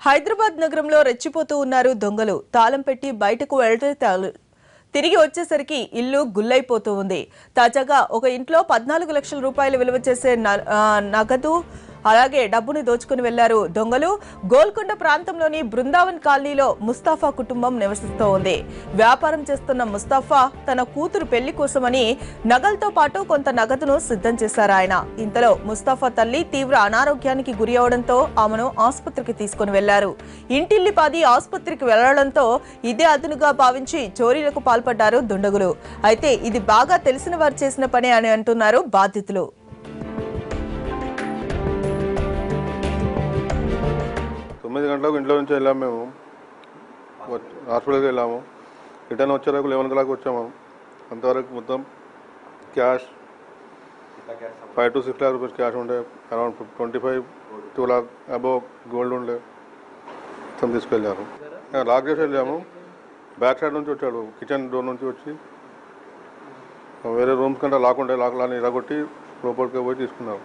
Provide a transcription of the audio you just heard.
హైదరాబాద్ నగరంలో రెచ్చిపోతూ ఉన్నారు దొంగలు. తాళం పెట్టి బయటకు వెళ్తే తిరిగి వచ్చేసరికి ఇల్లు గుల్లైపోతూ ఉంది. తాజాగా ఒక ఇంట్లో 14 లక్షల రూపాయలు విలువ చేసే నగదు అలాగే డబ్బును దోచుకుని వెళ్లారు దొంగలు. గోల్కొండ ప్రాంతంలోని బృందావన్ కాలనీలో ముస్తాఫా కుటుంబం నివసిస్తూ ఉంది. వ్యాపారం చేస్తున్న ముస్తాఫా తన కూతురు పెళ్లి కోసమని నగలతో పాటు కొంత నగదును సిద్ధం చేశారు ఆయన. ఇంతలో ముస్తాఫా తల్లి తీవ్ర అనారోగ్యానికి గురి అవడంతో ఆమెను ఆసుపత్రికి తీసుకుని వెళ్లారు. ఇంటిల్లిపాది ఆసుపత్రికి వెళ్లడంతో ఇదే అదునుగా భావించి చోరీలకు పాల్పడ్డారు దుండగులు. అయితే ఇది బాగా తెలిసిన వారు చేసిన పనే అని అంటున్నారు బాధితులు. 9 గంటలకు ఇంట్లో నుంచి వెళ్ళాము. మేము హాస్పిటల్కి వెళ్ళాము. రిటర్న్ వచ్చేవరకు 11 గంటలకు వచ్చాము. అంతవరకు మొత్తం cash 5 to 6 lakh rupees cash ఉండే, అరౌండ్ 25-2 lakh అబోవ్ గోల్డ్ ఉండే మొత్తం తీసుకెళ్ళారు. లాక్ చేసి వెళ్ళాము. బ్యాక్ సైడ్ నుంచి వచ్చాడు, కిచెన్ డోర్ నుంచి వచ్చి వేరే రూమ్స్ కంటే లాక్ ఉండే, లాక్లని ఇరగొట్టి లోపలికి పోయి తీసుకున్నారు.